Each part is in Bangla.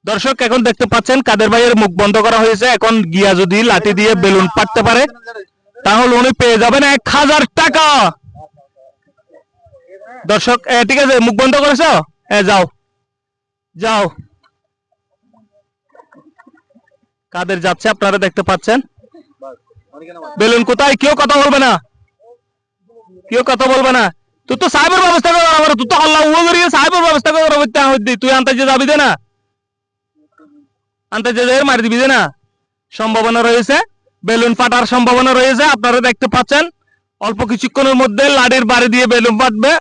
দর্শক এখন দেখতে পাচ্ছেন কাদের ভাইয়ের মুখ বন্ধ করা হয়েছে। এখন গিয়া যদি লাঠি দিয়ে বেলুন ফাটতে পারে তাহলে উনি পেয়ে যাবেন 1000 টাকা। দর্শক ঠিক আছে, মুখ বন্ধ করেছো, যাও যাও। কাদের যাচ্ছে আপনারা দেখতে পাচ্ছেন। বেলুন কোথায়? কেউ কথা বলবে না, কেউ কথা বলবে না। তুই তো সাহেবের ব্যবস্থা কর, আমার তুই তো আল্লাহ সাহেবের ব্যবস্থা কর। তুই আনতে যাবি দে না, আনতে মারি দিবি না। সম্ভাবনা রয়েছে, বেলুন ফাটার সম্ভাবনা রয়েছে। আপনারা দেখতে পাচ্ছেন অল্প কিছুক্ষণের মধ্যে লাঠির বাড়ি দিয়ে বেলুন ফাটবে।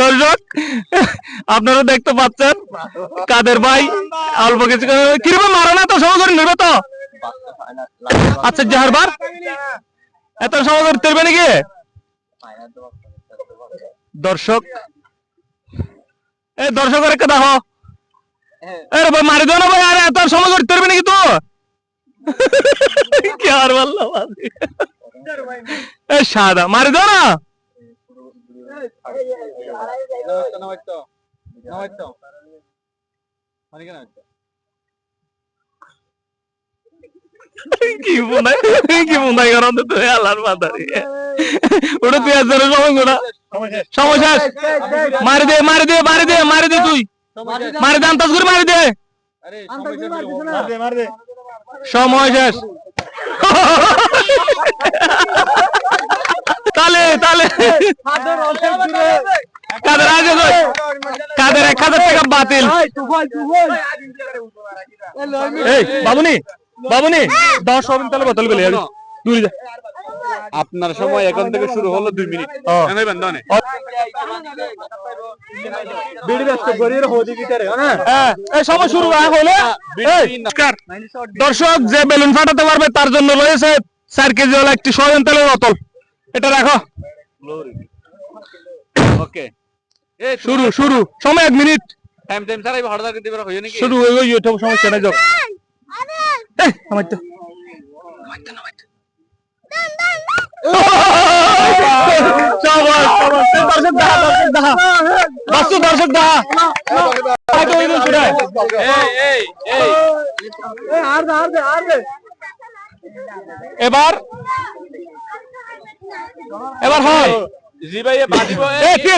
দর্শক আপনারা দেখতে পাচ্ছেন কাদের ভাই অল্প কিছু কিরকম মারো না, তো সময় করে নেবে তো। আচ্ছা জাহারবার এত সময় করতে পারবে নাকি? দর্শক দর্শকের একটা দেখো, ভাই মারি দাও না ভাই, আর এত সময় করতে পারবে নাকি? তো কি আর বললাম, সাদা মারি দাও না। কি মনে করেন তো আল্লাহর মাদারি ওটা তুই আসলে সময় গোটা সমস্যা মারি দে মারি দে মারি দে মারি দে, তুই মারি দে, আন্তাজ করে মারি দে, সময় শেষ। তালে তালে কাদের আগে কাদের 1000 টাকা বাতিল। এই বাবুনি বাবুনি 10 মিনিট তাহলে বোতল বেলে দূরে যা। আপনার সময় এখন থেকে শুরু হলো 2 মিনিট। সময় শুরু হলে দর্শক যে বেলুন ফাটাতে পারবে তার জন্য রয়েছে 4 কেজি ওলা একটি সয়াবিন তেলের বোতল। এটা রাখো। ওকে শুরু শুরু সময় 1 মিনিট। টাইম টাইম ছাড়াই হঠাৎ করে দিবার হয় নাকি? শুরু হই হই এটা সমস্যা নাই। যাও এই আমার তো এবার এবার হয় জি ভাই বাজিব।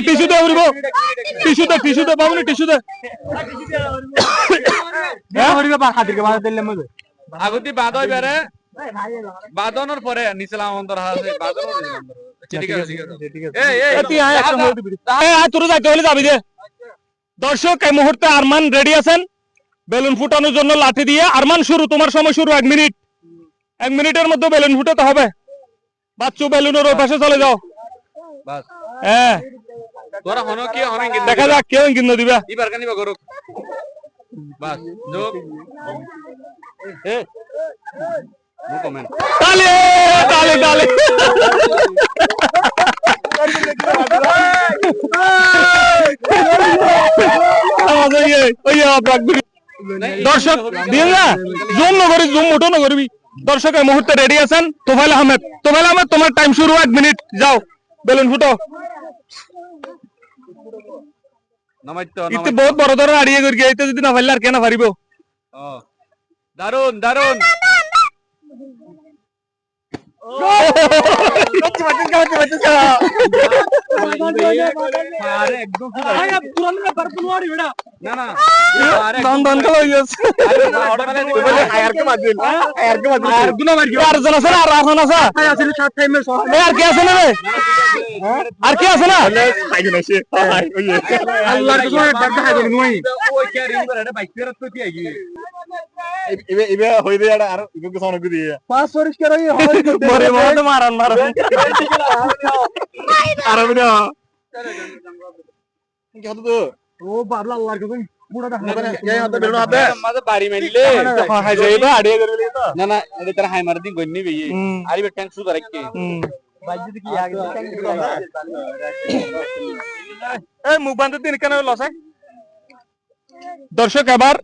টিস্যু দে উড়িব, টিস্যু দে টিস্যু দে বাবুনি টিস্যু দে। আগুতি বাদ হয় বেরে বাদনের পরে নিচলাম অন্তর আছে বাদনের ঠিক আছে ঠিক আছে। তোর যাইতে হলে যাবি দে। দর্শক এই মুহূর্তে আরমান রেডি আছেন বেলুন ফুটানোর জন্য লাঠি দিয়ে। আরমান শুরু, তোমার সময় শুরু। 1 মিনিট, 1 মিনিটের মধ্যে বেলুন ফুটাতে হবে। বাচ্চু বেলুনের ওই পাশে চলে যাও। বাস হ্যাঁ তোরা হনো কি হনো দেখা যাক কেউ কিনে দিবা। এবার কানিবা করুক বাস যোগ এ নো কমেন্ট। তালে তালে তালে দর্শক দিন না জুম না করি, জুম মোটো না করবি। দর্শক এই মুহূর্তে রেডি আছেন তোফাইল আহমেদ। তোফাইল আহমেদ তোমার টাইম শুরু 1 মিনিট। যাও বেলুন ফুটো। ইতি বহুত বড় ধরনের আড়িয়ে করি এইতে যদি না পারলে আর কেন পারিব। দারুন দারুন আর কি আছে না মারান মারান ও বাবলা আল্লাহর কসম মুড়া বাড়ি মারলে না না এটা তারা হাই মারদিন গন্নি বেই আরি বেট ট্যাঙ্ক সুদা রাখকে বাইজি কি আগে এই মুখ বান্ধ দিন কেন লস। দর্শক এবার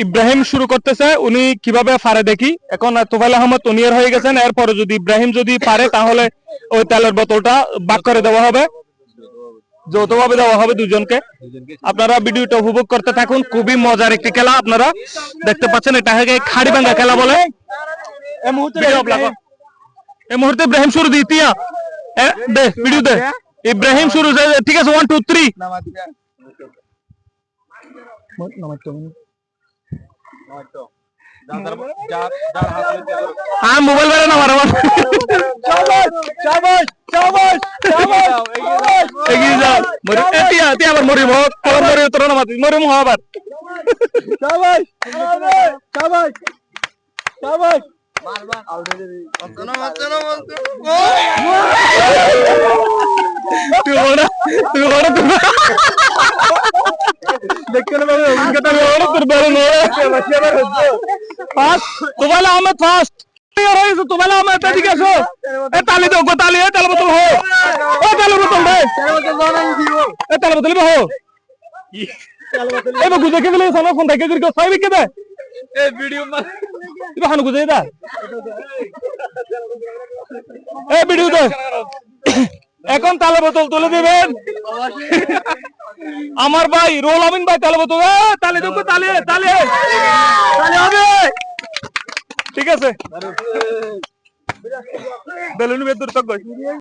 ইব্রাহিম শুরু করতেছে। উনি কিভাবে পারে দেখি। এখন তোফাইল আহমেদ উনিয়ার হয়ে গেছেন। এরপরে যদি ইব্রাহিম যদি পারে তাহলে ওই তেলের বোতলটা বাক করে দেওয়া হবে। যৌথভাবে দেওয়া হবে দুজনকে। আপনারা ভিডিওটা উপভোগ করতে থাকুন, খুবই মজার একটি খেলা। আপনারা দেখতে পাচ্ছেন, এটাকে খাড়ি ভাঙ্গা খেলা বলে। এই মুহূর্তে ইব্রাহিম শুরু দ্বিতীয় দে ভিডিও দে, ইব্রাহিম শুরু, ঠিক আছে 1 2 3 মোবাইল বেড়ে না আমার এগিয়ে যাও, আবার মরিব মরি তোর না মাতি মরিম আবার তোবাইল আহমেদ ফার্স্ট, তোবাইল আহমেদ এদিকে আসো, তালি দাও গো, তালি তালে বোতল হো, ও তালে বোতল দে, তালে বোতল হো, এবার গুজে কে দিলে সামনে ফোন থেকে করি সাইবে কে দে এ ভিডিও মা এবার হানু গুজে দা এ ভিডিও দে। এখন তালে বোতল তুলে দিবেন আমার ভাই রোল আমিন ভাই, তালে বোতল তালে দেখো, তালে তালে তালে হবে, ঠিক আছে বেলুন বেদুর তক